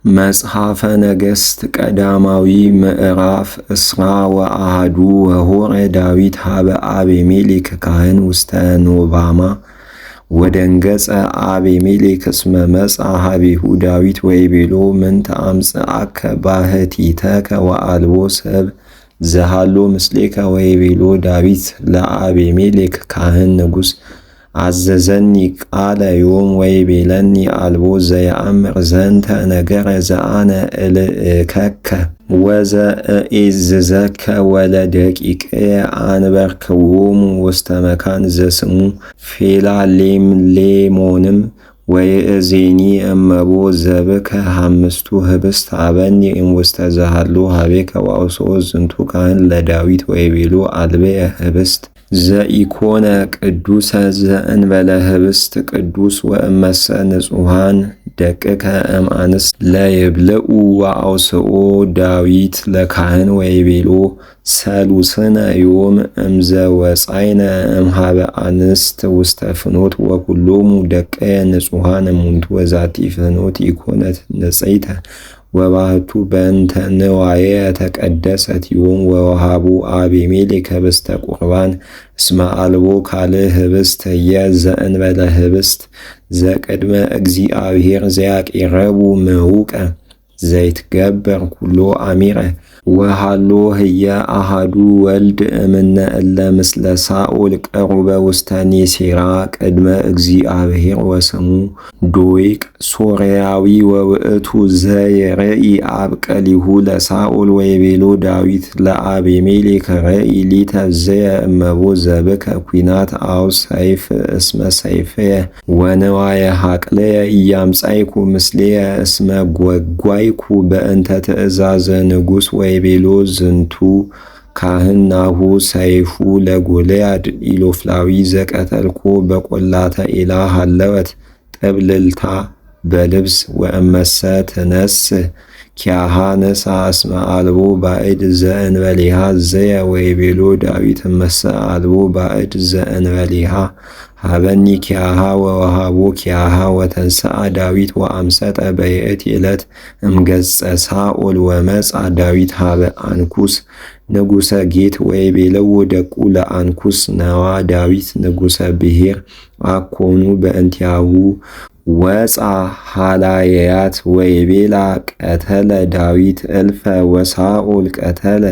መጽሐፈ ነገሥት ቀዳማዊ ምዕራፍ እስራ ወአሐዱ ወሖረ ዳዊት ሀበ አቤሜሌክ ካህን ውስተ ኖባማ ወደንገጸ አቤሜሌክ እስመ መጽአ ኀቤሁ ዳዊት ወይቤሎ ምንተ አምጽአከ ባሕቲተከ ወአልቦ ሰብእ ዘሃሎ ምስሌከ ወይቤሎ ዳዊት ለአቤሜሌክ ካህን ንጉሥ አዘዘኒ ቃለ ዮም ወይቤለኒ አልቦ ዘየአምር ዘንተ ነገረ ዘአነ እልእከከ ወዘእዔዝዘከ ወለደቂቅየ አንበርክዎሙ ውስተ መካን ዘስሙ ፌላሌምሌሞንም ወይእዜኒ እመቦ ዘብከ ሐምስቱ ኅብስት ሀበኒ እምውስተ ዘሃሎ ኀቤከ ወአውስኦ ዝንቱ ካህን ለዳዊት ወይቤሎ አልብየ ኅብስት ዘኢኮነ ቅዱሰ ዘእንበለ ኅብስት ቅዱስ ወእመሰ ንጹሐን ደቅከ እምአንስት ለይብልዑ ወአውስኦ ዳዊት ለካህን ወይቤሎ ሰሉስነ ዮም እምዘወጻእነ እምኀበ አንስት ውስተ ፍኖት ወኵሎሙ ደቅየ ንጹሐን እሙንቱ ወዛቲ ፍኖት ኢኮነት ንጽሕተ ወባሕቱ በእንተ ንዋየ ተቀደሰት ዮም ወወሃቡ አቤሜሌክ ኅብስተ ቁርባን እስመ አልቦ ካልእ ኅብስት ህየ ዘእንበለ ኅብስት ዘቅድመ እግዚአብሔር ዘያቄረቡ ምውቀ ዘይትገበር ኩሎ አሚረ ወሃሎ ህየ አሐዱ ወልድ እምነ እለ ምስለ ሳኦል ቀሩበ ውስተ ኔሴራ ቅድመ እግዚአብሔር ወስሙ ዶይቅ ሶርያዊ ወውእቱ ዘየርኢ አብቀሊሁ ለሳኦል ወይቤሎ ዳዊት ለአቤሜሌክ ርኢ ሊተ ዘየ እመቦ ዘብከ ኲናት አው ሰይፍ እስመ ሰይፍየ ወንዋየ ሐቅልየ ኢያምጻእኩ ምስሌየ እስመ ጐጓይኩ በእንተ ትእዛዘ ንጉሥ ወይቤሎ ዝንቱ ካህን ናሁ ሰይፉ ለጎልያድ ኢሎፍላዊ ዘቀተልኮ በቈላተ ኤላ ሀለወት ጥብልልታ በልብስ ወእመሰ ትነስእ ኪያሃ ንሣ እስመ አልቦ ባዕድ ዘእንበሌሃ ዘየ ወይቤሎ ዳዊት እመሰ አልቦ ባዕድ ዘእንበሌሃ ሀበኒ ኪያሃ ወወሃቦ ኪያሃ ወተንሥአ ዳዊት ወአምሰጠ በይእቲ ዕለት እምገጸ ሳኦል ወመጽአ ዳዊት ሀበ አንኩስ ንጉሠ ጌት ወይቤለዎ ደቁ ለአንኩስ ነዋ ዳዊት ንጉሠ ብሔር አኮኑ በእንቲአሁ ወፃ ኃላየያት ወይቤላ ቀተለ ዳዊት እልፈ ወሳኦል ቀተለ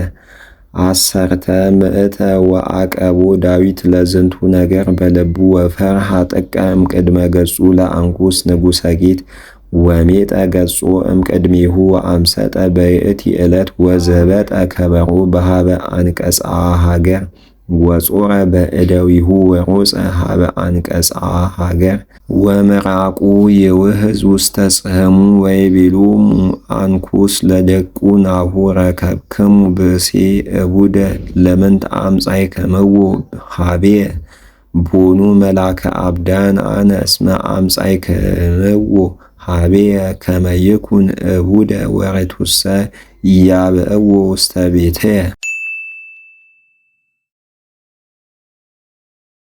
አሰርተ ምእተ ወአቀቦ ዳዊት ለዝንቱ ነገር በልቡ ወፈርሃ ጥቀ እምቅድመ ገጹ ለአንኩስ ንጉሠ ጌት ወሜጠ ገጾ እምቅድሜሁ ወአምሰጠ በይእቲ ዕለት ወዘበጠ ከበሮ በሃበ አንቀጸ ሀገር ወጾረ በእደዊሁ ወሮፀ ሀበ አንቀጸ ሀገር ወምራቁ ይውህዝ ውስተ ጽሕሙ ወይቤሎሙ አንኩስ ለደቁ ናሁ ረከብክሙ ብእሴ እቡደ ለምንት አምጻእክምዎ ኀቤየ ቦኑ መላከ አብዳን አነ እስመ አምጻእክምዎ ኀቤየ ከመ ይኩን እቡደ ወርቱሰ ኢያብዕዎ ውስተ ቤትየ